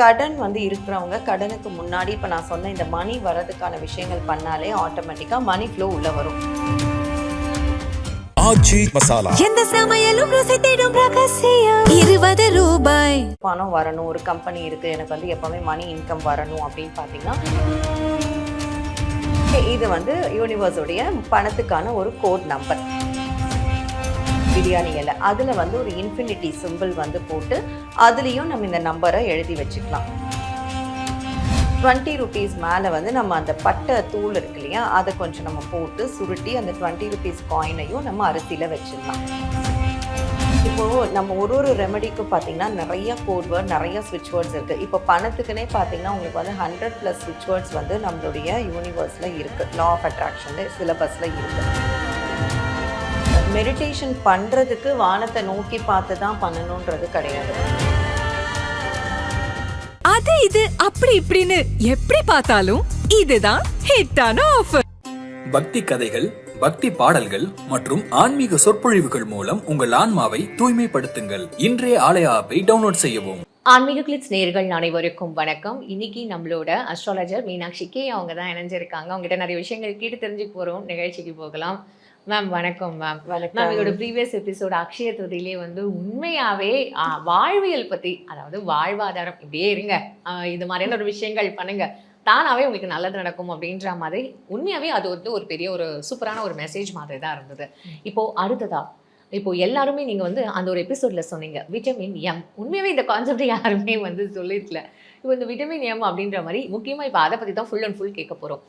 கடன் வந்து இருக்கிறவங்க கடனுக்கு முன்னாடி இப்போ நான் சொன்ன இந்த மணி வரதுக்கான விஷயங்கள் பண்ணாலே ஆட்டோமேட்டிக்காக மணி ஃப்ளோ உள்ள வரும். ஆச்சி மசாலா எந்த சமையலும் ருசி தேடும் ரகசியம் 20 ரூபாய். பணம் வரணும், ஒரு கம்பெனி இருக்குது, எனக்கு வந்து எப்போவுமே மணி இன்கம் வரணும் அப்படின்னு பார்த்தீங்கன்னா இது வந்து யூனிவர்ஸோடைய பணத்துக்கான ஒரு கோட் நம்பர். பிரியாணி இலை அதில் வந்து ஒரு இன்ஃபினிட்டி சிம்பிள் வந்து போட்டு அதுலேயும் நம்ம இந்த நம்பரை எழுதி வச்சுக்கலாம். 20 rupees மேலே வந்து நம்ம அந்த பட்டை தூள் இருக்கு இல்லையா, அதை கொஞ்சம் நம்ம போட்டு சுருட்டி அந்த 20 rupees காயினையும் நம்ம அரிசியில் வச்சிடலாம். இப்போது நம்ம ஒரு ரெமெடிக்கும் பார்த்தீங்கன்னா நிறைய கோட் வேர்ட், நிறைய ஸ்விட்ச் வேர்ட்ஸ் இருக்குது. இப்போ பணத்துக்குன்னே பார்த்தீங்கன்னா உங்களுக்கு வந்து 100+ ஸ்விட்ச் வேர்ட்ஸ் வந்து நம்மளுடைய யூனிவர்ஸில் இருக்குது, லா ஆஃப் அட்ராக்ஷனில் சிலபஸில் இருக்குது. மெடிடேஷன் பண்ணுறதுக்கு வானத்தை நோக்கி பார்த்து தான் பண்ணணுன்றது கிடையாது. அது இது அப்படி இப்படின்னு எப்படி பார்த்தாலும் இதுதான் ஹிட்டான ஆஃபர். பக்தி கதைகள், பக்தி பாடல்கள் மற்றும் ஆன்மீக சொற்பொழிவுகள் மூலம் உங்கள் ஆன்மாவை தூய்மைப்படுத்துங்கள். இன்றைய ஆலய ஆப்பை டவுன்லோட் செய்யவும். ஆன்மீக கிளிட்ஸ் நேயர்கள் அனைவருக்கும் வணக்கம். இன்னைக்கு நம்மளோட அஸ்ட்ராலஜர் மீனாட்சி கே அவங்க தான் இணைஞ்சிருக்காங்க. அவங்ககிட்ட நிறைய விஷயங்கள் கேட்டு தெரிஞ்சுக்க போகிறோம். நிகழ்ச்சிக்கு போகலாம். மேம் வணக்கம். மேம் வணக்கம். இதோட ப்ரீவியஸ் எபிசோட் அக்ஷய திருதியிலே வந்து உண்மையாகவே வாழ்வியல் பற்றி, அதாவது வாழ்வாதாரம் இப்படியே இருங்க, இது மாதிரியான ஒரு விஷயங்கள் பண்ணுங்க, தானாகவே உங்களுக்கு நல்லது நடக்கும் அப்படின்ற மாதிரி உண்மையாகவே அது வந்து ஒரு பெரிய ஒரு சூப்பரான ஒரு மெசேஜ் மாதிரி தான் இருந்தது. இப்போது அடுத்ததா இப்போது எல்லாருமே நீங்கள் வந்து அந்த ஒரு எபிசோடில் சொன்னீங்க விட்டமின் எம். உண்மையாகவே இந்த கான்செப்ட் யாருமே வந்து சொல்லியிருக்கல. இப்போ இந்த விட்டமின் எம் அப்படின்ற மாதிரி முக்கியமாக இப்போ அதை பற்றி தான் ஃபுல் அண்ட் ஃபுல் கேட்க போகிறோம்.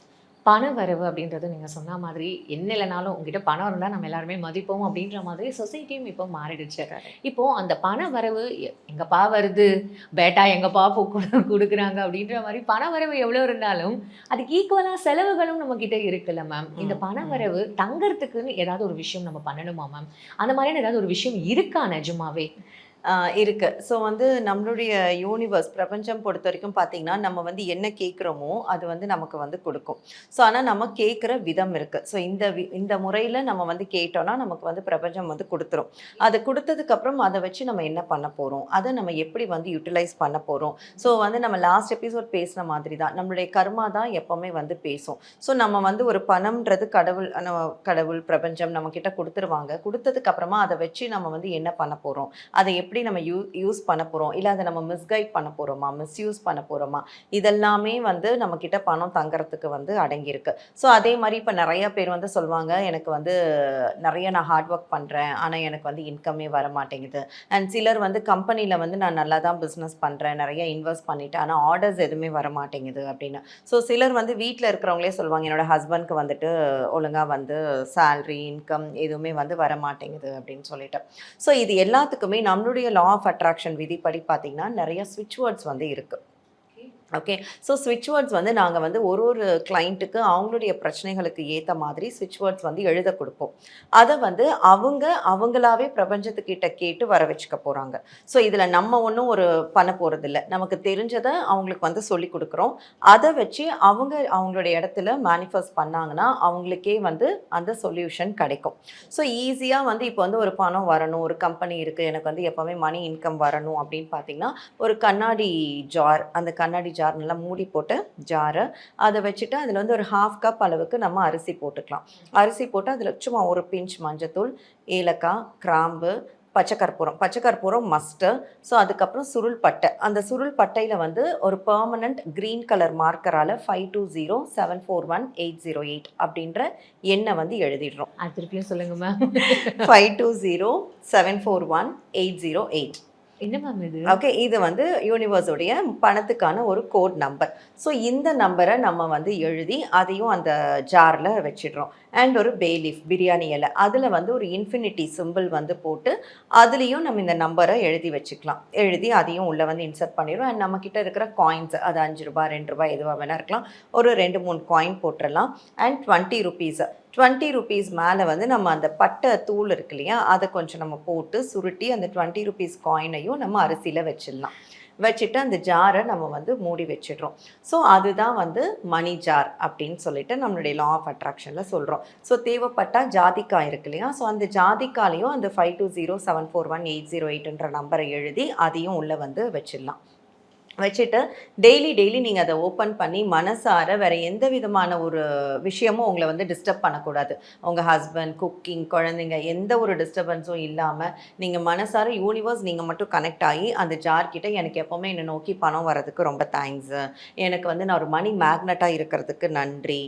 பண வரவு அப்படின்றது நீங்கள் சொன்ன மாதிரி என்ன இல்லைனாலும் உங்ககிட்ட பணம் இருந்தால் நம்ம எல்லாருமே மதிப்போம் அப்படின்ற மாதிரி சொசைட்டியும் இப்போ மாறிடுச்சு. இப்போது அந்த பண வரவு எங்கப்பா வருது, பேட்டா எங்கப்பா கொடுக்குறாங்க அப்படின்ற மாதிரி பண வரவு எவ்வளோ இருந்தாலும் அதுக்கு ஈக்குவலாக செலவுகளும் நம்மக்கிட்ட இருக்குல்ல மேம். இந்த பண வரவு தங்கறதுக்குன்னு ஏதாவது ஒரு விஷயம் நம்ம பண்ணணுமா மேம்? அந்த மாதிரியான ஏதாவது ஒரு விஷயம் இருக்கா நிஜமாவே? இருக்குது. ஸோ வந்து நம்மளுடைய யூனிவர்ஸ் பிரபஞ்சம் பொறுத்த வரைக்கும் பார்த்திங்கன்னா நம்ம வந்து என்ன கேட்குறோமோ அது வந்து நமக்கு வந்து கொடுக்கும். ஸோ ஆனால் நம்ம கேட்குற விதம் இருக்குது. ஸோ இந்த முறையில் நம்ம வந்து கேட்டோன்னா நமக்கு வந்து பிரபஞ்சம் வந்து கொடுத்துரும். அது கொடுத்ததுக்கப்புறம் அதை வச்சு நம்ம என்ன பண்ண போகிறோம், அதை நம்ம எப்படி வந்து யூட்டிலைஸ் பண்ண போகிறோம். ஸோ வந்து நம்ம லாஸ்ட் எபிசோட் பேசின மாதிரி தான் நம்மளுடைய கர்மா தான் எப்போவுமே வந்து பேசும். ஸோ நம்ம வந்து ஒரு பணம்ன்றது கடவுள் பிரபஞ்சம் நம்மக்கிட்ட கொடுத்துருவாங்க. கொடுத்ததுக்கப்புறமா அதை வச்சு நம்ம வந்து என்ன பண்ண போகிறோம், அதை எப்படி நம்ம யூஸ் பண்ண போகிறோம், இல்லை அதை நம்ம மிஸ்கைட் பண்ண போகிறோமா, மிஸ்யூஸ் பண்ண போகிறோமா, இதெல்லாமே வந்து நம்மக்கிட்ட பணம் தங்கறதுக்கு வந்து அடங்கியிருக்கு. ஸோ அதே மாதிரி இப்போ நிறைய பேர் வந்து சொல்லுவாங்க, எனக்கு வந்து நிறைய நான் ஹார்ட் ஒர்க் பண்ணுறேன் ஆனால் எனக்கு வந்து இன்கமே வர மாட்டேங்குது. அண்ட் சிலர் வந்து கம்பெனியில் வந்து நான் நல்லா தான் பிஸ்னஸ் பண்ணுறேன், நிறைய இன்வெஸ்ட் பண்ணிவிட்டேன், ஆனால் ஆர்டர்ஸ் எதுவுமே வர மாட்டேங்குது அப்படின்னு. ஸோ சிலர் வந்து வீட்டில் இருக்கிறவங்களே சொல்லுவாங்க, என்னோடய ஹஸ்பண்ட்க்கு வந்துட்டு ஒழுங்காக வந்து சேல்ரி இன்கம் எதுவுமே வந்து வர மாட்டேங்குது அப்படின்னு சொல்லிட்டு. ஸோ இது எல்லாத்துக்குமே நம்மளுடைய லா ஆஃப் அட்ராக்ஷன் விதிப்படி பார்த்திங்கன்னா நிறைய ஸ்விட்ச் வேர்ட்ஸ் வந்து இருக்குது. ஓகே. ஸோ ஸ்விட்ச் வேர்ட்ஸ் வந்து நாங்கள் வந்து ஒரு கிளைண்ட்டுக்கு அவங்களுடைய பிரச்சனைகளுக்கு ஏற்ற மாதிரி ஸ்விட்ச் வேர்ட்ஸ் வந்து எழுத கொடுப்போம். அதை வந்து அவங்களாவே பிரபஞ்சத்துக்கிட்ட கேட்டு வர வச்சுக்க போகிறாங்க. ஸோ இதில் நம்ம ஒன்றும் ஒரு பண்ண போகிறதில்ல, நமக்கு தெரிஞ்சதை அவங்களுக்கு வந்து சொல்லி கொடுக்குறோம். அதை வச்சு அவங்களுடைய இடத்துல மேனிஃபெஸ்ட் பண்ணாங்கன்னா அவங்களுக்கே வந்து அந்த சொல்யூஷன் கிடைக்கும். ஸோ ஈஸியாக வந்து இப்போ வந்து ஒரு பணம் வரணும், ஒரு கம்பெனி இருக்குது, எனக்கு வந்து எப்போவுமே மணி இன்கம் வரணும் அப்படின்னு பார்த்தீங்கன்னா ஒரு கண்ணாடி ஜார், அந்த கண்ணாடி ஜார் நல்லா மூடி போட்டு ஜாரை அதை வச்சுட்டு அதில் வந்து ஒரு 1/2 கப் அளவுக்கு நம்ம அரிசி போட்டுக்கலாம். அரிசி போட்டு அதில் சும்மா ஒரு பிஞ்ச் மஞ்சத்தூள், ஏலக்காய், கிராம்பு, பச்சைக்கற்பூரம் மஸ்ட்டு. ஸோ அதுக்கப்புறம் சுருள் பட்டை. அந்த சுருள் பட்டையில் வந்து ஒரு பெர்மனண்ட் க்ரீன் கலர் மார்க்கரால் 5207418808 அப்படின்ற எண்ணை வந்து எழுதிடுறோம். அது திருப்பியும் சொல்லுங்க மேம். 5207418808. என்ன மேம் இது? ஓகே. இது வந்து யூனிவர்ஸோடைய பணத்துக்கான ஒரு கோட் நம்பர். ஸோ இந்த நம்பரை நம்ம வந்து எழுதி அதையும் அந்த ஜாரில் வச்சிடுறோம். அண்ட் ஒரு பே லீஃப், பிரியாணி இலை, அதில் வந்து ஒரு இன்ஃபினிட்டி சிம்பிள் வந்து போட்டு அதுலேயும் நம்ம இந்த நம்பரை எழுதி வச்சுக்கலாம். எழுதி அதையும் உள்ளே வந்து இன்சர்ட் பண்ணிடுவோம். அண்ட் நம்மக்கிட்ட இருக்கிற காயின்ஸ், அது 5 ரூபாய் 2 ரூபாய் எதுவாக வேணால் இருக்கலாம், ஒரு 2-3 காயின் போட்டுடலாம். அண்ட் 20 rupees மேலே வந்து நம்ம அந்த பட்டை தூள் இருக்கு இல்லையா, அதை கொஞ்சம் நம்ம போட்டு சுருட்டி அந்த 20 rupees காயினையும் நம்ம அரிசியில் வச்சிடலாம். வச்சுட்டு அந்த ஜாரை நம்ம வந்து மூடி வச்சிடுறோம். ஸோ அதுதான் வந்து மணி ஜார் அப்படின்னு சொல்லிட்டு நம்மளுடைய லா ஆஃப் அட்ராக்ஷனில் சொல்கிறோம். ஸோ தேவைப்பட்டால் ஜாதிக்காய் இருக்கு இல்லையா, ஸோ அந்த ஜாதிக்காலையும் அந்த 5207418808 நம்பரை எழுதி அதையும் உள்ளே வந்து வச்சிடலாம். வச்சுட்டு டெய்லி நீங்கள் அதை ஓப்பன் பண்ணி மனசார வேறு எந்த விதமான ஒரு விஷயமும் உங்களை வந்து டிஸ்டர்ப் பண்ணக்கூடாது. உங்கள் ஹஸ்பண்ட், குக்கிங், குழந்தைங்க எந்த ஒரு டிஸ்டர்பன்ஸும் இல்லாமல் நீங்கள் மனசார யூனிவர்ஸ் நீங்கள் மட்டும் கனெக்ட் ஆகி அந்த ஜார்கிட்ட எனக்கு எப்போவுமே என்னை நோக்கி பணம் வரதுக்கு ரொம்ப தேங்க்ஸு, எனக்கு வந்து நான் ஒரு மணி மேக்னட்டாக இருக்கிறதுக்கு நன்றி,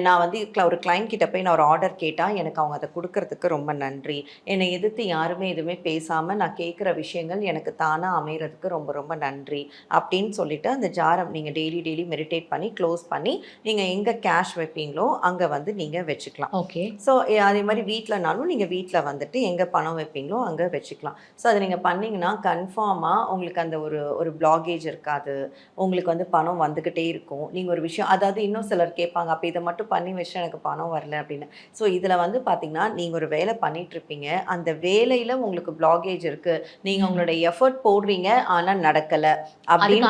நான் வந்து ஒரு கிளைண்ட் கிட்ட போய் நான் ஒரு ஆர்டர் கேட்டால் எனக்கு அவங்க அதை கொடுக்கறதுக்கு ரொம்ப நன்றி, என்னை எதிர்த்து யாருமே எதுவுமே பேசாமல் நான் கேட்குற விஷயங்கள் எனக்கு தானாக அமைகிறதுக்கு ரொம்ப ரொம்ப நன்றி அப்படின்னு சொல்லிட்டு அந்த ஜாரை நீங்கள் டெய்லி மெடிடேட் பண்ணி க்ளோஸ் பண்ணி நீங்கள் எங்கே கேஷ் வைப்பீங்களோ அங்கே வந்து நீங்கள் வச்சுக்கலாம். ஓகே. ஸோ அதே மாதிரி வீட்டிலனாலும் நீங்கள் வீட்டில் வந்துட்டு எங்கே பணம் வைப்பீங்களோ அங்கே வச்சுக்கலாம். ஸோ அதை நீங்கள் பண்ணிங்கன்னா கன்ஃபார்மாக உங்களுக்கு அந்த ஒரு பிளாகேஜ் இருக்காது, உங்களுக்கு வந்து பணம் வந்துக்கிட்டே இருக்கும். நீங்கள் ஒரு விஷயம், அதாவது இன்னும் சிலர் கேட்பாங்க, அப்போ இதை மட்டும் பண்ணி வச்சு எனக்கு பணம் வரல அப்படின்னு. ஸோ இதில் வந்து பார்த்தீங்கன்னா நீங்கள் ஒரு வேலை பண்ணிகிட்ருப்பீங்க, அந்த வேலையில் உங்களுக்கு பிளாகேஜ் இருக்குது, நீங்கள் உங்களோட எஃபர்ட் போடுறீங்க ஆனால் நடக்கலை அப்படின்னு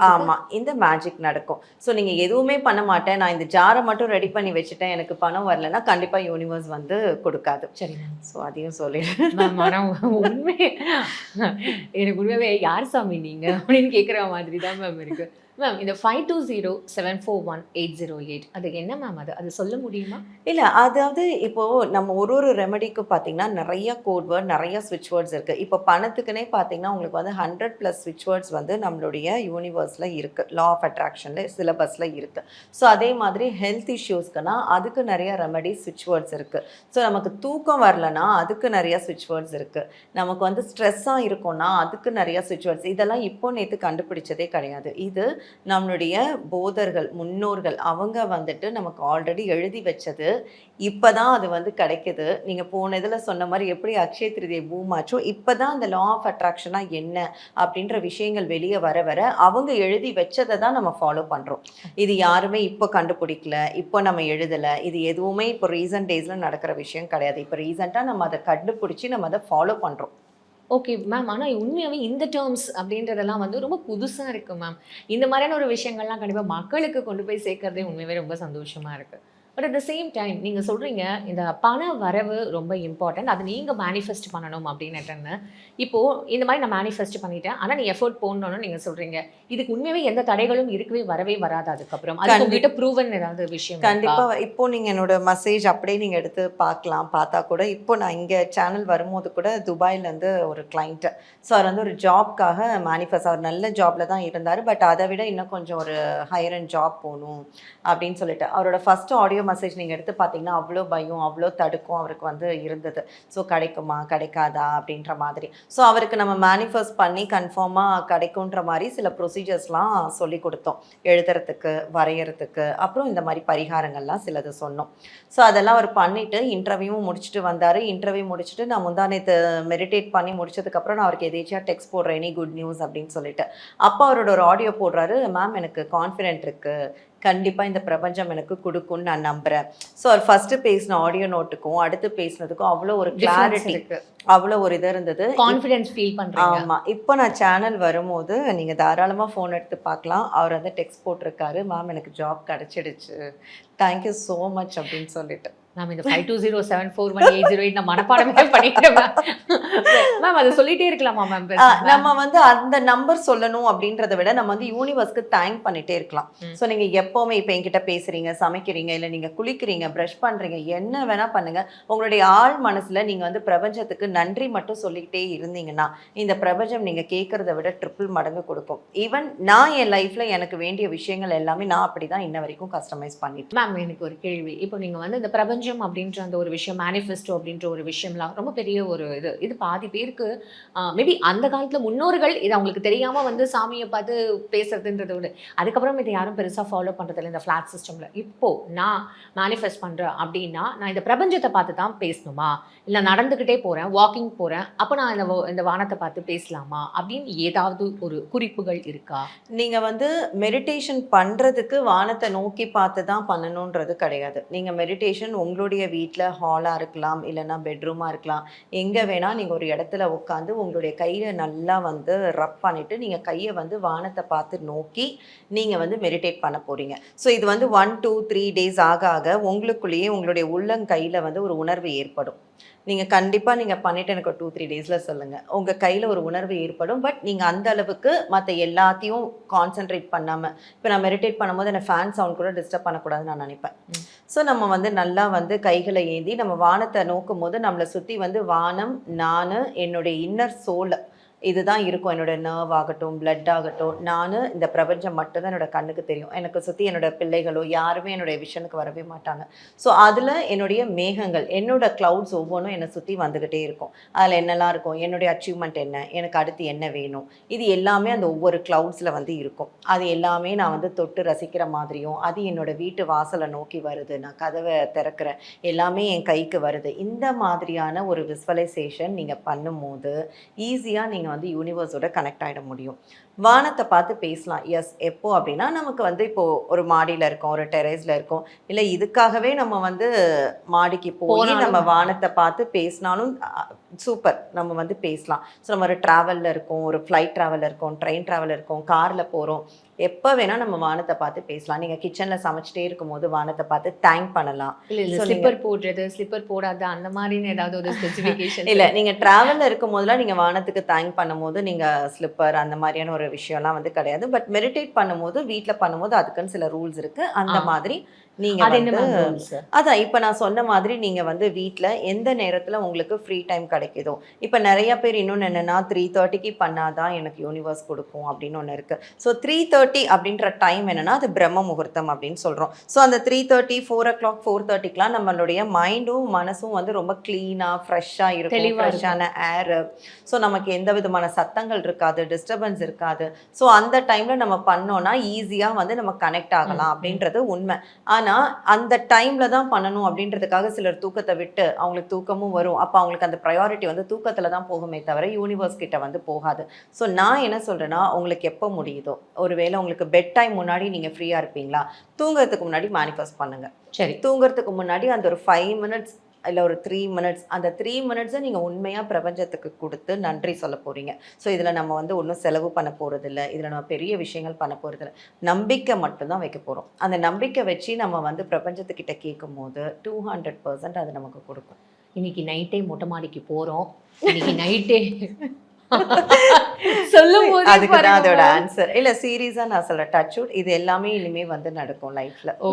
ஆமா இந்த மேஜிக் நடக்கும். ஸோ நீங்க எதுவுமே பண்ண மாட்டேன், நான் இந்த ஜாரை மட்டும் ரெடி பண்ணி வச்சுட்டேன், எனக்கு பணம் வரலன்னா கண்டிப்பா யூனிவர்ஸ் வந்து கொடுக்காது. சரி. ஸோ அதையும் சொல்லிடுறேன். உண்மை எனக்கு உண்மையாவே யார் சாமி நீங்க அப்படின்னு கேட்குற மாதிரி தான் மேம் இருக்கு. மேம் இந்த 5207418008 அது என்ன மேம்? அது சொல்ல முடியுமா? இல்லை, அதாவது இப்போது நம்ம ஒரு ரெமெடிக்கும் பார்த்தீங்கன்னா நிறைய கோட் வேர்ட், நிறைய ஸ்விட்ச் வேர்ட்ஸ் இருக்குது. இப்போ பணத்துக்குன்னே பார்த்தீங்கன்னா உங்களுக்கு வந்து 100+ ஸ்விட்ச் வேர்ட்ஸ் வந்து நம்மளுடைய யூனிவர்ஸில் இருக்குது, லா ஆஃப் அட்ராக்ஷனில் சிலபஸில் இருக்குது. ஸோ அதே மாதிரி ஹெல்த் இஷ்யூஸ்க்குனா அதுக்கு நிறைய ரெமெடி ஸ்விட்ச் வேர்ட்ஸ் இருக்குது. ஸோ நமக்கு தூக்கம் வரலன்னா அதுக்கு நிறைய ஸ்விட்ச் வேர்ட்ஸ் இருக்குது. நமக்கு வந்து ஸ்ட்ரெஸ்ஸாக இருக்கும்னா அதுக்கு நிறைய ஸ்விட்ச் வேர்ட்ஸ். இதெல்லாம் இப்போ நேற்று கண்டுபிடிச்சதே கிடையாது. இது நம்மளுடைய போதர்கள், முன்னோர்கள் அவங்க வந்துட்டு நமக்கு ஆல்ரெடி எழுதி வச்சது. இப்போ தான் அது வந்து கிடைக்குது. நீங்கள் போன இதில் சொன்ன மாதிரி எப்படி அக்ஷய திருதியை பூம் ஆச்சோ, இப்போ தான் அந்த லா ஆஃப் அட்ராக்ஷனாக என்ன அப்படின்ற விஷயங்கள் வெளியே வர வர அவங்க எழுதி வச்சதை தான் நம்ம ஃபாலோ பண்ணுறோம். இது யாருமே இப்போ கண்டுபிடிக்கல, இப்போ நம்ம எழுதலை, இது எதுவுமே இப்போ ரீசன்ட் டேஸில் நடக்கிற விஷயம் கிடையாது. இப்போ ரீசெண்டாக நம்ம அதை கண்டுபிடிச்சி நம்ம அதை ஃபாலோ பண்ணுறோம். Okay ma'am. ஆனால் உண்மையாகவே இந்த டேர்ம்ஸ் அப்படின்றதெல்லாம் வந்து ரொம்ப புதுசாக இருக்குது மேம். இந்த மாதிரியான ஒரு விஷயங்கள்லாம் கண்டிப்பாக மக்களுக்கு கொண்டு போய் சேர்க்கறதே உண்மையாகவே ரொம்ப சந்தோஷமாக இருக்குது. But at the same time நீங்கள் சொல்கிறீங்க இந்த பண வரவு ரொம்ப இம்பார்ட்டன்ட், அது நீங்கள் மேனிஃபெஸ்ட் பண்ணணும் அப்படின்னுட்டுன்னு. இப்போது இந்த மாதிரி நான் மேனிஃபெஸ்ட் பண்ணிட்டேன், ஆனால் நீ எஃபோர்ட் போடணும்னு நீங்கள் சொல்கிறீங்க. இதுக்கு உண்மையாகவே எந்த தடைகளும் வரவே வராது அதுக்கப்புறம்? அது உங்ககிட்ட ப்ரூவன் ஏதாவது விஷயம்? கண்டிப்பாக. இப்போ நீங்கள் என்னோட மெசேஜ் அப்படியே நீங்கள் எடுத்து பார்த்தா கூட இப்போ நான் இங்கே சேனல் வரும்போது கூட துபாயிலேருந்து ஒரு கிளைண்ட்டு, ஸோ அவர் வந்து ஒரு ஜாப்காக மேனிஃபெஸ்ட், அவர் நல்ல ஜாபில் தான் இருந்தார், பட் அதை விட இன்னும் கொஞ்சம் ஒரு ஹையர் அண்ட் ஜாப் போகணும் அப்படின்னு சொல்லிட்டு அவரோட ஃபஸ்ட்டு ஆடியோ மெசேஜ் நீங்கள் எடுத்து பார்த்தீங்கன்னா அவ்வளோ பயம், அவ்வளோ தடுக்கும் அவருக்கு வந்து இருந்தது. ஸோ கிடைக்குமா கிடைக்காதா அப்படின்ற மாதிரி. ஸோ அவருக்கு நம்ம மேனிஃபெஸ்ட் பண்ணி கன்ஃபார்மாக கிடைக்குன்ற மாதிரி சில ப்ரொசீஜர்ஸ்லாம் சொல்லி கொடுத்தோம், எழுதுறதுக்கு, வரைகிறதுக்கு, அப்புறம் இந்த மாதிரி பரிகாரங்கள்லாம் சிலது சொன்னோம். ஸோ அதெல்லாம் அவர் பண்ணிவிட்டு இன்டர்வியூவும் முடிச்சுட்டு வந்தார். இன்டர்வியூ முடிச்சுட்டு நான் முந்தானேத்து மெடிடேட் பண்ணி முடிச்சதுக்கப்புறம் நான் அவருக்கு எதேச்சியாக டெக்ஸ்ட் போடுறேன், எனி குட் நியூஸ் அப்படின்னு சொல்லிட்டு. அப்போ அவரோட ஒரு ஆடியோ போடுறாரு, மேம் எனக்கு கான்ஃபிடென்ட் இருக்குது, கண்டிப்பாக இந்த பிரபஞ்சம் எனக்கு கொடுக்கும்னு நான் நம்புகிறேன். ஸோ அவர் ஃபஸ்ட்டு பேசின ஆடியோ நோட்டுக்கும் அடுத்து பேசினதுக்கும் அவ்வளோ ஒரு கிளாரிட்டி, அவ்வளோ ஒரு இது இருந்தது, கான்ஃபிடென்ஸ் ஃபீல் பண்ணுறேன். ஆமாம். இப்போ நான் சேனல் வரும்போது நீங்கள் தாராளமாக ஃபோன் எடுத்து பார்க்கலாம். அவர் வந்து டெக்ஸ்ட் போட்டிருக்காரு, மேம் எனக்கு ஜாப் கிடச்சிடுச்சு, தேங்க்யூ ஸோ மச் அப்படின்னு சொல்லிட்டு. மேம் இந்த 5207418008 நான் மனப்பாடமே பண்ணிக்கிறேன் மேம். அதை சொல்லிட்டே இருக்கலாமா மேம்? நம்ம வந்து அந்த நம்பர் சொல்லணும் அப்படின்றத விட நம்ம வந்து யூனிவர்ஸ்க்கு தேங்க் பண்ணிட்டே இருக்கலாம். ஸோ நீங்கள் எப்போவுமே இப்போ என்கிட்ட பேசுகிறீங்க, சமைக்கிறீங்க, இல்லை நீங்கள் குளிக்கிறீங்க, ப்ரஷ் பண்ணுறீங்க, என்ன வேணால் பண்ணுங்கள், உங்களுடைய ஆள் மனசில் நீங்கள் வந்து பிரபஞ்சத்துக்கு நன்றி மட்டும் சொல்லிக்கிட்டே இருந்தீங்கன்னா இந்த பிரபஞ்சம் நீங்கள் கேட்குறத விட ட்ரிபிள் மடங்கு கொடுக்கும். ஈவன் நான் என் லைஃப்பில் எனக்கு வேண்டிய விஷயங்கள் எல்லாமே நான் அப்படி தான் இன்ன வரைக்கும் கஸ்டமைஸ் பண்ணிட்டேன். மேம் எனக்கு ஒரு கேள்வி. இப்போ நீங்கள் வந்து இந்த பிரபஞ்சம் அப்படின்ற அந்த ஒரு விஷயம், மேனிஃபெஸ்டோ அப்படின்ற ஒரு விஷயம்லாம் ரொம்ப பெரிய ஒரு இது பாதி பேருக்கு மேபி அந்த காலத்தில் முன்னோர்கள் இது அவங்களுக்கு தெரியாமல் வந்து சாமியை பார்த்து பேசுறதுன்றத விட அதுக்கப்புறம் இதை யாரும் பெருசாக ஃபாலோ பண்ணுறதில்ல இந்த ஃப்ளாட் சிஸ்டமில். இப்போது நான் மேனிஃபெஸ்ட் பண்ணுறேன் அப்படின்னா நான் இந்த பிரபஞ்சத்தை பார்த்து தான் பேசணுமா, இல்லை நடந்துக்கிட்டே போகிறேன், வாக்கிங் போகிறேன், அப்போ நான் இந்த வானத்தை பார்த்து பேசலாமா அப்படின்னு ஏதாவது ஒரு குறிப்புகள் இருக்கா? நீங்கள் வந்து மெடிடேஷன் பண்ணுறதுக்கு வானத்தை நோக்கி பார்த்து தான் பண்ணணுன்றது கிடையாது. நீங்கள் மெடிடேஷன் உங்களுடைய வீட்டில் ஹாலாக இருக்கலாம், இல்லைன்னா பெட்ரூமாக இருக்கலாம், எங்கே வேணால் நீங்கள் ஒரு இடத்துல உட்காந்து உங்களுடைய கையை நல்லா வந்து ரப் பண்ணிவிட்டு நீங்கள் கையை வந்து வானத்தை பார்த்து நோக்கி நீங்கள் வந்து மெடிடேட் பண்ண போகிறீங்க. ஸோ இது வந்து 1, 2, 3 டேஸ் ஆக ஆக உங்களுக்குள்ளேயே உங்களுடைய உள்ளங்கையில் வந்து ஒரு உணர்வு ஏற்படும். நீங்கள் கண்டிப்பாக நீங்கள் பண்ணிவிட்டு எனக்கு ஒரு 2-3 டேஸில் சொல்லுங்கள். உங்கள் கையில் ஒரு உணர்வு ஏற்படும். பட் நீங்கள் அந்த அளவுக்கு மற்ற எல்லாத்தையும் கான்சென்ட்ரேட் பண்ணாமல், இப்போ நான் மெடிடேட் பண்ணும்போது என்ன ஃபேன் சவுண்ட் கூட டிஸ்டர்ப் பண்ணக்கூடாதுன்னு நான் நினைப்பேன். ஸோ நம்ம வந்து நல்லா வந்து கைகளை ஏந்தி நம்ம வானத்தை நோக்கும் போது நம்மளை சுற்றி வந்து வானம், நான், என்னுடைய இன்னர் சோல் இதுதான் இருக்கும். என்னோட நர்வ் ஆகட்டும், பிளட் ஆகட்டும், நான் இந்த பிரபஞ்சம் மட்டும்தான் என்னோட கண்ணுக்கு தெரியும். எனக்கு சுற்றி என்னோட பிள்ளைகளோ யாருமே என்னுடைய விஷனுக்கு வரவே மாட்டாங்க. ஸோ அதில் என்னுடைய மேகங்கள், என்னோட க்ளவுட்ஸ் ஒவ்வொன்றும் என்னை சுற்றி வந்துக்கிட்டே இருக்கும். அதில் என்னெல்லாம் இருக்கும், என்னுடைய அச்சீவ்மெண்ட் என்ன, எனக்கு அடுத்து என்ன வேணும், இது எல்லாமே அந்த ஒவ்வொரு க்ளவுட்ஸில் வந்து இருக்கும். அது எல்லாமே நான் வந்து தொட்டு ரசிக்கிற மாதிரியும், அது என்னோட வீட்டு வாசலை நோக்கி வருது, நான் கதவை திறக்கிறேன், எல்லாமே என் கைக்கு வருது. இந்த மாதிரியான ஒரு விஸ்வலைசேஷன் நீங்கள் பண்ணும்போது ஈஸியாக நீங்கள் வந்து யூனிவர்ஸோட கனெக்ட் ஆகிட முடியும். வானத்தை பார்த்து பேசலாம். எஸ், எப்போ அப்படின்னா நமக்கு வந்து இப்போது ஒரு மாடியில் இருக்கோம், ஒரு டெரேஸில் இருக்கோம், இல்லை இதுக்காகவே நம்ம வந்து மாடிக்கு போய் நம்ம வானத்தை பார்த்து பேசினாலும் சூப்பர், நம்ம வந்து பேசலாம். ஸோ நம்ம ஒரு ட்ராவலில் இருக்கோம், ஒரு ஃப்ளைட் ட்ராவலில் இருக்கோம், ட்ரெயின் ட்ராவலில் இருக்கோம், காரில் போகிறோம், எப்போ வேணால் நம்ம வானத்தை பார்த்து பேசலாம். நீங்கள் கிச்சனில் சமைச்சிட்டே இருக்கும்போது வானத்தை பார்த்து தேங்க் பண்ணலாம். ஸ்லிப்பர் போடுறது, ஸ்லிப்பர் போடாத அந்த மாதிரின்னு ஏதாவது ஒரு ஸ்பெசிஃபிகேஷன் இல்லை, நீங்கள் ட்ராவலில் இருக்கும் போதெல்லாம் நீங்கள் வானத்துக்கு தேங்க் பண்ணும்போது நீங்கள் ஸ்லிப்பர் அந்த மாதிரியான ஒரு விஷயம்லாம் வந்து கிடையாது. பட் மெடிடேட் பண்ணும்போது, வீட்டில் பண்ணும்போது அதுக்குன்னு சில ரூல்ஸ் இருக்குது. அந்த மாதிரி நீங்கள் அதான் இப்போ நான் சொன்ன மாதிரி நீங்கள் வந்து வீட்டில் எந்த நேரத்தில் உங்களுக்கு ஃப்ரீ டைம் கிடைக்குதோ, இப்போ நிறைய பேர் இன்னொன்று என்னென்னா 3:30க்கு பண்ணாதான் எனக்கு யூனிவர்ஸ் கொடுக்கும் அப்படின்னு ஒன்று இருக்குது. ஸோ 3:30 அப்படின்ற டைம் என்னென்னா அது பிரம்ம முகூர்த்தம் அப்படின்னு சொல்கிறோம். ஸோ அந்த 3:30, 4 o'clock, 4:30க்கெலாம் நம்மளுடைய மைண்டும் மனசும் வந்து ரொம்ப க்ளீனாக ஃப்ரெஷ்ஷாக இருக்கும், ஃப்ரெஷ்ஷான ஏர். ஸோ நமக்கு எந்த விதமான சத்தங்கள் இருக்காது, டிஸ்டர்பன்ஸ் இருக்காது. ஸோ அந்த டைமில் நம்ம பண்ணோன்னா ஈஸியாக வந்து நம்ம கனெக்ட் ஆகலாம் அப்படின்றது உண்மை. ஆனால் அந்த டைம்ல தான் பண்ணணும் அப்படின்றதுக்காக சிலர் தூக்கத்தை விட்டு, அவங்களுக்கு தூக்கமும் வரும், அப்போ அவங்களுக்கு அந்த ப்ரையாரிட்டி வந்து தூக்கத்தில் தான் போகுமே தவிர யூனிவர்ஸ் கிட்ட வந்து போகாது. ஸோ நான் என்ன சொல்கிறேன்னா, உங்களுக்கு எப்போ முடியுதோ, ஒருவேளை உங்களுக்கு பெட் டைம் முன்னாடி நீங்கள் ஃப்ரீயாக இருப்பீங்களா, தூங்குறதுக்கு முன்னாடி மேனிஃபெஸ்ட் பண்ணுங்கள். சரி, தூங்குறதுக்கு முன்னாடி அந்த ஒரு 5 minutes இல்லை ஒரு 3 minutes, அந்த 3 minutes நீங்கள் உண்மையாக பிரபஞ்சத்துக்கு கொடுத்து நன்றி சொல்ல போகிறீங்க. ஸோ இதில் நம்ம வந்து ஒன்றும் செலவு பண்ண போகிறதில்ல, இதில் நம்ம பெரிய விஷயங்கள் பண்ண போகிறதில்ல, நம்பிக்கை மட்டும்தான் வைக்க போகிறோம். அந்த நம்பிக்கை வச்சு நம்ம வந்து பிரபஞ்சத்துக்கிட்ட கேட்கும் போது 200% அது நமக்கு கொடுக்கும். இன்னைக்கு நைட்டே மொட்டை மாடிக்கு போகிறோம், இன்னைக்கு நைட்டே சொல்லும் போது அதுக்கு தான் அதோட ஆன்சர். இல்லை, சீரியஸாக நான் சொல்கிறேன், டச் வுட், இது எல்லாமே இனிமே வந்து நடக்கும் லைஃப்பில். ஓ,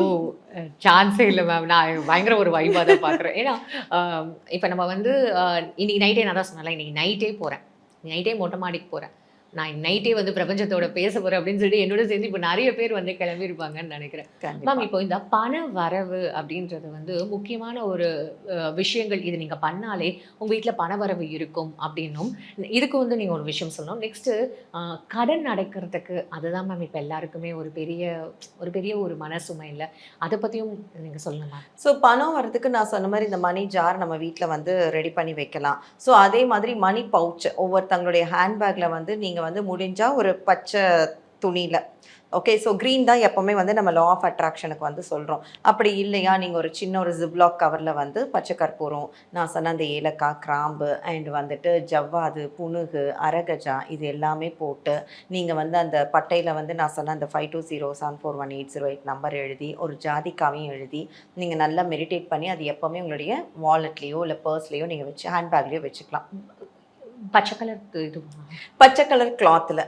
சான்ஸே இல்லை மேம். நான் பயங்கர ஒரு வைபாக தான் பார்க்குறேன். ஏன்னா இப்போ நம்ம வந்து இன்னைக்கு நைட்டே, நான் தான் சொன்னல, இன்னைக்கு நைட்டே போகிறேன், நைட்டே மொட்டை மாடிக்கு போகிறேன், நான் நைட்டே வந்து பிரபஞ்சத்தோட பேச போகிறேன் அப்படின்னு சொல்லிட்டு என்னோட சேர்ந்து இப்போ நிறைய பேர் வந்து கிளம்பியிருப்பாங்கன்னு நினைக்கிறேன். மேம், இப்போ இந்த பண வரவு அப்படின்றது வந்து முக்கியமான ஒரு விஷயங்கள். இது நீங்கள் பண்ணாலே உங்கள் வீட்டில் பண வரவு இருக்கும் அப்படின்னும், இதுக்கு வந்து நீங்கள் ஒரு விஷயம் சொல்லணும். நெக்ஸ்ட்டு கடன் அடைக்கிறதுக்கு, அதுதான் மேம் இப்போ எல்லாருக்குமே ஒரு பெரிய ஒரு மனசுமை இல்லை, அதை பற்றியும் நீங்கள் சொல்லணும் மேம். ஸோ பணம் வர்றதுக்கு நான் சொன்ன மாதிரி இந்த மணி ஜார் நம்ம வீட்டில் வந்து ரெடி பண்ணி வைக்கலாம். ஸோ அதே மாதிரி மணி பவுச் ஒவ்வொருத்தங்களுடைய ஹேண்ட்பேக்கில் வந்து நீங்கள் வந்து முடிஞ்சால் ஒரு பச்சை துணியில், ஓகே, ஸோ க்ரீன் தான் எப்போவுமே வந்து நம்ம லா ஆஃப் அட்ராக்ஷனுக்கு வந்து சொல்கிறோம். அப்படி இல்லையா, நீங்கள் ஒரு சின்ன ஒரு ஜிப்லாக் கவரில் வந்து பச்சை கற்பூரம், நான் சொன்ன அந்த ஏலக்காய், கிராம்பு அண்ட் வந்துட்டு ஜவ்வாது, புனுகு, அரகஜா, இது எல்லாமே போட்டு நீங்கள் வந்து அந்த பட்டையில் வந்து நான் சொன்ன அந்த 52074180 நம்பர் எழுதி, ஒரு ஜாதிக்காவையும் எழுதி நீங்கள் நல்லா மெடிடேட் பண்ணி அது எப்போவுமே உங்களுடைய வாலெட்லேயோ இல்லை பர்ஸ்லேயோ நீங்கள் வச்சு ஹேண்ட்பேக்லேயோ வச்சுக்கலாம். பச்சை கலர் இது, பச்சை கலர் கிளாத்தில்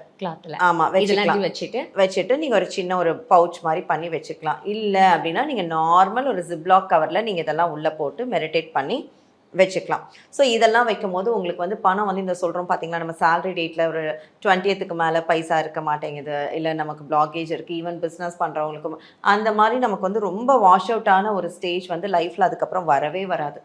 ஆமாம் வச்சுட்டு நீங்கள் ஒரு சின்ன ஒரு பவுச் மாதிரி பண்ணி வச்சுக்கலாம். இல்லை அப்படின்னா நீங்கள் நார்மல் ஒரு ஜிப்லாக் கவரில் நீங்கள் இதெல்லாம் உள்ளே போட்டு மெடிடேட் பண்ணி வச்சுக்கலாம். ஸோ இதெல்லாம் வைக்கும் போது உங்களுக்கு வந்து பணம் வந்து இந்த சொல்கிறோம் பார்த்தீங்களா, நம்ம சேலரி டேட்டில் ஒரு 20th மேலே பைசா இருக்க மாட்டேங்குது, இல்லை நமக்கு பிளாகேஜ் இருக்குது, ஈவன் பிஸ்னஸ் பண்ணுறவங்களுக்கும் அந்த மாதிரி நமக்கு வந்து ரொம்ப வாஷ் அவுட்டான ஒரு ஸ்டேஜ் வந்து லைஃப்பில் அதுக்கப்புறம் வரவே வராது.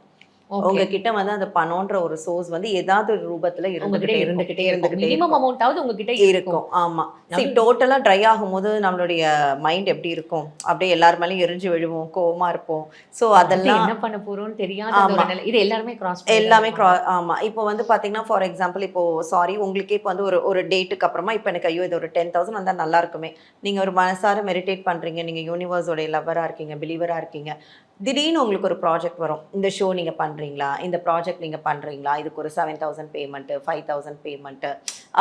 உங்ககிட்ட வந்து அந்த பணம்ன்ற ஒரு சோர்ஸ் வந்து ஏதாவது ஒரு ரூபத்துல இருந்துகிட்டே மினிமம் அமௌண்டாவது உங்ககிட்ட இருக்கும். ஆமா, சரி, டோட்டலா ட்ரை ஆகும்போது நம்மளுடைய மைண்ட் எப்படி இருக்கும், அப்படியே எல்லார் மேலேயும் எரிஞ்சு விழுவோம், கோவமா இருப்போம். ஸோ அதெல்லாம் என்ன பண்ண போறோம்னு தெரியாத இது எல்லாமே ஆமா. இப்போ வந்து பாத்தீங்கன்னா ஃபார் எக்ஸாம்பிள், இப்போ சாரி உங்களுக்கே இப்போ வந்து ஒரு டேட்டுக்கு அப்புறமா இப்போ எனக்கு ஐயோ இது ஒரு 10,000 வந்தா நல்லா இருக்குமே, நீங்க ஒரு மனசார மெடிடேட் பண்றீங்க, நீங்க யூனிவர்ஸோட லவ்வரா இருக்கீங்க, பிலீவரா இருக்கீங்க, திடீர்னு உங்களுக்கு ஒரு ப்ராஜெக்ட் வரும். இந்த ஷோ நீங்க பண்றீங்களா? இந்த ப்ராஜெக்ட் நீங்க பண்றீங்களா? இதுக்கு ஒரு 7,000 பேமெண்ட், 5,000 பேமெண்ட்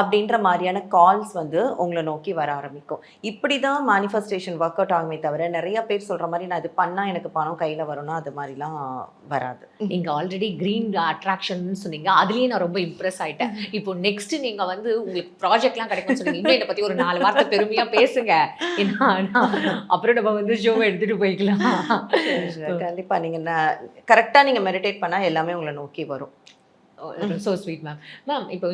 அப்படின்ற மாதிரியான கால்ஸ் வந்து உங்களை நோக்கி வர ஆரம்பிக்கும். இப்படி தான் மேனிஃபெஸ்டேஷன் ஒர்க் அவுட் ஆகுமே தவிர நிறைய பேர் சொல்ற மாதிரி நான் இது பண்ணா எனக்கு பணம் கையில வரும்னா அது மாதிரிலாம் வராது. நீங்க ஆல்ரெடி கிரீன் அட்ராக்ஷன் சொன்னீங்க, அதுலயே நான் ரொம்ப இம்ப்ரெஸ் ஆயிட்டேன். இப்போ நெக்ஸ்ட் நீங்க வந்து உங்களுக்கு ப்ராஜெக்ட்லாம் கிடைக்கும்னு சொன்னீங்க. இன்னும் இதை பத்தி ஒரு 4 வார்த்தை பெருமையா பேசுங்க. ஏன்னா அப்புறம் நம்ம வந்து ஷோவை எடுத்துட்டு போய்க்கலாம். கண்டிப்பா நீங்க கரெக்டா நீங்க மெடிடேட் பண்ணா எல்லாமே உங்களை நோக்கி வரும். So sweet ma'am. மேம் இப்போ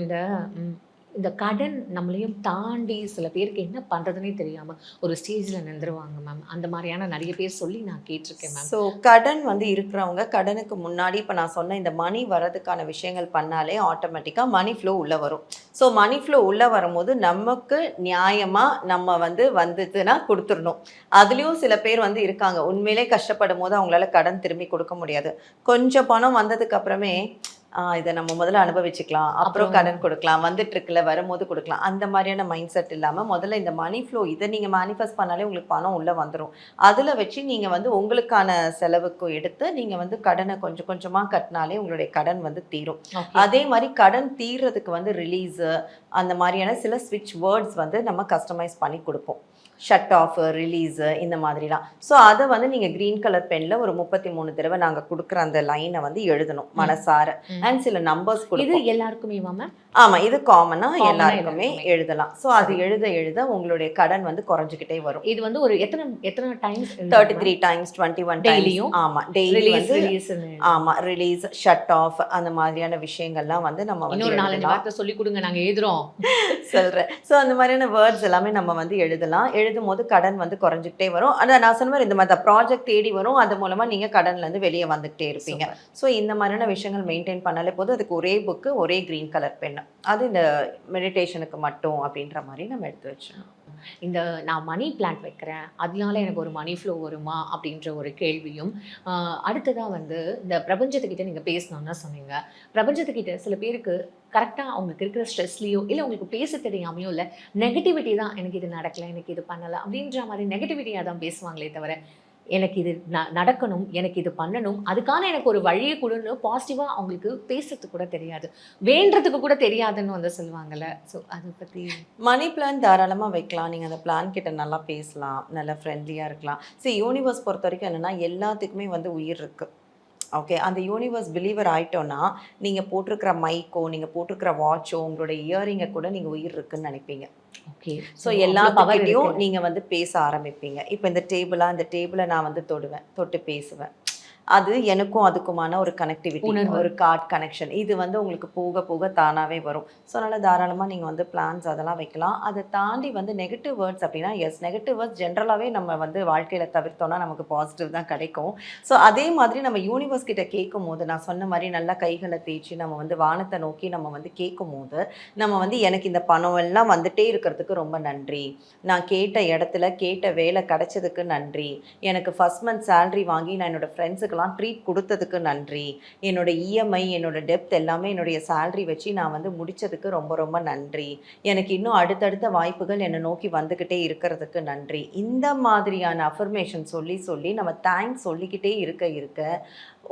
இந்த கடன் நம்மளையும் தாண்டி சில பேருக்கு என்ன பண்றதுன்னே தெரியாம ஒரு ஸ்டேஜ்ல நின்றுவாங்க மேம். அந்த மாதிரியான நிறைய பேர் சொல்லி நான் கேட்டிருக்கேன் மேம். ஸோ கடன் வந்து இருக்கிறவங்க கடனுக்கு முன்னாடி இப்போ நான் சொன்ன இந்த மணி வரதுக்கான விஷயங்கள் பண்ணாலே ஆட்டோமேட்டிக்காக மணி ஃப்ளோ உள்ளே வரும். ஸோ மணி ஃப்ளோ உள்ளே வரும்போது நமக்கு நியாயமாக நம்ம வந்துச்சுன்னா கொடுத்துடணும். அதுலேயும் சில பேர் வந்து இருக்காங்க, உண்மையிலே கஷ்டப்படும் போது அவங்களால கடன் திரும்பி கொடுக்க முடியாது. கொஞ்சம் பணம் வந்ததுக்கு அப்புறமே இதை நம்ம முதல்ல அனுபவிச்சுக்கலாம், அப்புறம் கடன் கொடுக்கலாம், வந்துட்டு இருக்குல்ல வரும்போது கொடுக்கலாம், அந்த மாதிரியான மைண்ட் செட் இல்லாமல் முதல்ல இந்த மணி ஃப்ளோ இதை நீங்கள் மேனிஃபெஸ்ட் பண்ணாலே உங்களுக்கு பணம் உள்ளே வந்துடும். அதில் வச்சு நீங்கள் வந்து உங்களுக்கான செலவுக்கு எடுத்து நீங்கள் வந்து கடனை கொஞ்சம் கொஞ்சமாக கட்டினாலே உங்களுடைய கடன் வந்து தீரும். அதே மாதிரி கடன் தீர்றதுக்கு வந்து ரிலீஸு அந்த மாதிரியான சில ஸ்விட்ச் வேர்ட்ஸ் வந்து நம்ம கஸ்டமைஸ் பண்ணி கொடுப்போம். ஷட் ஆஃப், ரிலீஸு இந்த மாதிரிலாம். ஸோ அதை வந்து நீங்கள் க்ரீன் கலர் பெனில் ஒரு 33 தடவை நாங்கள் கொடுக்குற அந்த லைனை வந்து எழுதணும் மனசார. அண்ட் சில நம்பர்ஸ் இது கொடுப்போம். எல்லாருக்குமே மேம்? ஆமாம், இது காமனாக எல்லாருக்குமே எழுதலாம். ஸோ அது எழுத எழுத உங்களுடைய கடன் வந்து குறைஞ்சிக்கிட்டே வரும். இது வந்து ஒரு எத்தனை டைம்ஸ்? 33 டைம்ஸ், 21 டெய்லியும். ஆமாம், டெய்லி வந்து ஆமாம் ரிலீஸ், ஷட் ஆஃப் அந்த மாதிரியான விஷயங்கள்லாம் வந்து நம்ம வந்து இன்னொரு 4 வார்த்தை சொல்லி கொடுங்க, நாங்கள் எழுதுறோம் சொல்கிறேன். ஸோ அந்த மாதிரியான வேர்ட்ஸ் எல்லாமே நம்ம வந்து எழுதலாம். எழுதும் போது கடன் வந்து குறைஞ்சிக்கிட்டே வரும். ஆனால் நான் சொன்ன மாதிரி இந்த மாதிரி ப்ராஜெக்ட் தேடி வரும், அது மூலமாக நீங்கள் கடன்லேருந்து வெளியே வந்துக்கிட்டே இருப்பீங்க. ஸோ இந்த மாதிரியான விஷயங்கள் மெயின்டைன் பண்ணாலே போதும். அதுக்கு ஒரே புக்கு, ஒரே க்ரீன் கலர் பென், அது இந்த மெடிடேஷனுக்கு மட்டும் அப்படின்ற மாதிரி நம்ம எடுத்து வச்சோம். இந்த நான் மணி பிளான்ட் வைக்கிறேன், அதனால எனக்கு ஒரு மணி ஃப்ளோ வருமா அப்படின்ற ஒரு கேள்வியும். அடுத்ததாக வந்து இந்த பிரபஞ்சத்துக்கிட்ட நீங்கள் பேசணும்னா சொன்னீங்க. பிரபஞ்சத்துக்கிட்ட சில பேருக்கு கரெக்டாக அவங்களுக்கு இருக்கிற ஸ்ட்ரெஸ்லையோ இல்லை உங்களுக்கு பேச தெரியாமையோ இல்லை நெகட்டிவிட்டி தான், எனக்கு இது நடக்கலை, எனக்கு இது பண்ணலை அப்படின்ற மாதிரி நெகட்டிவிட்டியாக தான் பேசுவாங்களே தவிர எனக்கு இது நடக்கணும், எனக்கு இது பண்ணணும், அதுக்கான எனக்கு ஒரு வழியை கொடுன்னு பாசிட்டிவாக அவங்களுக்கு பேசுறதுக்கு கூட தெரியாது, வேண்டதுக்கு கூட தெரியாதுன்னு வந்து சொல்லுவாங்கல்ல. ஸோ அதை பற்றி மணி பிளான் தாராளமாக வைக்கலாம். நீங்கள் அந்த பிளான் கிட்ட நல்லா பேசலாம், நல்லா ஃப்ரெண்ட்லியாக இருக்கலாம். சரி, யூனிவர்ஸ் பொறுத்த வரைக்கும் என்னென்னா எல்லாத்துக்குமே வந்து உயிர் இருக்குது. ஓகே, அந்த யூனிவர்ஸ் பிலீவர் ஆகிட்டோன்னா நீங்கள் போட்டிருக்கிற மைக்கோ, நீங்கள் போட்டிருக்கிற வாட்சோ, உங்களோட இயரிங்கை கூட நீங்கள் உயிர் இருக்குன்னு நினைப்பீங்க. ஓகே, ஸோ எல்லா பவர்கிட்டையும் நீங்கள் வந்து பேச ஆரம்பிப்பீங்க. இப்போ இந்த டேபிளை நான் வந்து தொட்டு பேசுவேன். அது எனக்கும் அதுக்குமான ஒரு கனெக்டிவிட்டி, ஒரு கார்ட் கனெக்ஷன், இது வந்து உங்களுக்கு போக போக தானாகவே வரும். ஸோ அதனால் தாராளமாக நீங்கள் வந்து பிளான்ஸ் அதெல்லாம் வைக்கலாம். அதை தாண்டி வந்து நெகட்டிவ் வேர்ட்ஸ் அப்படின்னா, எஸ், நெகட்டிவ் வேர்ட்ஸ் ஜென்ரலாகவே நம்ம வந்து வாழ்க்கையில் தவிர்த்தோன்னா நமக்கு பாசிட்டிவ் தான் கிடைக்கும். ஸோ அதே மாதிரி நம்ம யூனிவர்ஸ் கிட்ட கேட்கும் போது நான் சொன்ன மாதிரி நல்லா கைகளை தேய்ச்சி நம்ம வந்து வானத்தை நோக்கி நம்ம வந்து கேட்கும் போது நம்ம வந்து எனக்கு இந்த பணம் எல்லாம் வந்துட்டே இருக்கிறதுக்கு ரொம்ப நன்றி, நான் கேட்ட இடத்துல கேட்ட வேலை கிடைச்சதுக்கு நன்றி, எனக்கு ஃபர்ஸ்ட் மந்த் சேலரி வாங்கி நான் என்னோடய ஃப்ரெண்ட்ஸுக்கு ட்ரீட் கொடுத்ததுக்கு நன்றி, என்னோட இஎம்ஐ என்னோட டெப்த் எல்லாமே என்னுடைய சேலரி வச்சு நான் வந்து முடிச்சதுக்கு ரொம்ப ரொம்ப நன்றி, எனக்கு இன்னும் அடுத்தடுத்த வாய்ப்புகள் என்னை நோக்கி வந்துக்கிட்டே இருக்கிறதுக்கு நன்றி. இந்த மாதிரியான அஃபர்மேஷன் சொல்லி சொல்லி நம்ம தேங்க்ஸ் சொல்லிக்கிட்டே இருக்க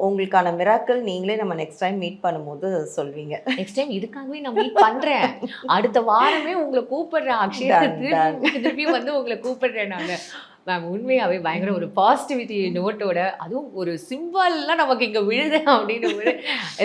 உங்களுக்கான மிராக்கிள் நீங்களே நம்ம நெக்ஸ்ட் டைம் மீட் பண்ணும்போது சொல்வீங்க. நெக்ஸ்ட் டைம் இதுக்காகவே நான் மீட் பண்றேன், அடுத்த வாரமே உங்களை கூப்பிடுறேன் அக்ஷயா, திருப்பி வந்து உங்களை கூப்பிடுறேன் நான். மேம் உண்மையாகவே பயங்கர ஒரு பாசிட்டிவிட்டி நோட்டோட, அதுவும் ஒரு சிம்பிள்லாம் நமக்கு இங்கே விழுது அப்படின்னு ஒரு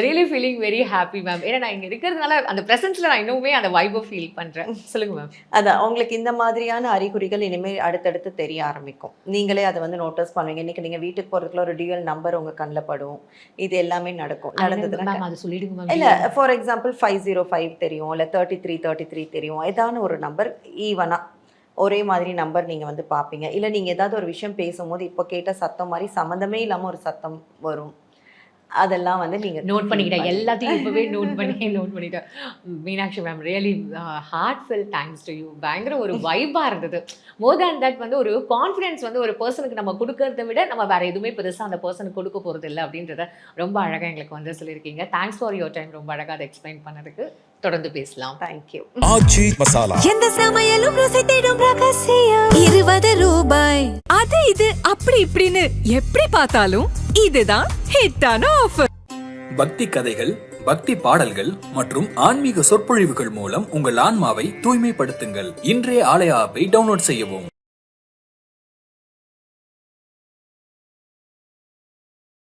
really feeling very happy ma'am. ஏன்னா நான் இங்கே இருக்கிறதுனால அந்த ப்ரெசன்ஸில் நான் இன்னுமே அந்த வைபை ஃபீல் பண்ணுறேன். சொல்லுங்கள் மேம். அதான் உங்களுக்கு இந்த மாதிரியான அறிகுறிகள் இனிமேல் அடுத்தடுத்து தெரிய ஆரம்பிக்கும். நீங்களே அதை வந்து நோட்டீஸ் பண்ணுவீங்க. இன்றைக்கி நீங்கள் வீட்டுக்கு போகிறதுக்குள்ள ஒரு டியூவல் நம்பர் உங்கள் கண்ணில் படும். இது எல்லாமே நடந்தது மேம். அது சொல்லிடுங்க மேம். இல்லை, ஃபார் எக்ஸாம்பிள் 505 தெரியும், இல்லை 33 தெரியும், ஏதான ஒரு நம்பர் ஈவனாக ஒரே மாதிரி நம்பர் நீங்கள் வந்து பார்ப்பீங்க. இல்லை நீங்கள் ஏதாவது ஒரு விஷயம் பேசும்போது இப்போ கேட்ட சத்தம் மாதிரி சம்மந்தமே இல்லாமல் ஒரு சத்தம் வரும். அதெல்லாம் வந்து நீங்கள் நோட் பண்ணிக்கிட்டேன், எல்லாத்தையும் இப்போவே நோட் பண்ணிட்டேன். Meenakshi ma'am, really heartful thanks to you. பயங்கர ஒரு வைபாக இருந்தது. மோர் தேன் தட் வந்து ஒரு கான்ஃபிடென்ஸ் வந்து ஒரு பர்சனுக்கு நம்ம கொடுக்கறத விட நம்ம வேறு எதுவுமே பெருசாக அந்த பர்சனுக்கு கொடுக்க போகிறது இல்லை அப்படின்றத ரொம்ப அழகாக எங்களுக்கு வந்து சொல்லியிருக்கீங்க. Thanks for your time. ரொம்ப அழகாக அதை எக்ஸ்பிளைன் பண்ணதுக்கு தொடர்ந்து பேசலாம். தேங்க்யூ. ஆச்சி மசாலா எந்த சமையலும் ருசி தேடும் ரகசியம் 20 ரூபாய். அது இது அப்படி இப்படின்னு எப்படி பார்த்தாலும் இதுதான் ஹிட்டான ஆஃபர். பக்தி கதைகள், பக்தி பாடல்கள் மற்றும் ஆன்மீக சொற்பொழிவுகள் மூலம் உங்கள் ஆன்மாவை தூய்மைப்படுத்துங்கள். இன்றைய ஆலயா ஆப்பை டவுன்லோட் செய்யவும்.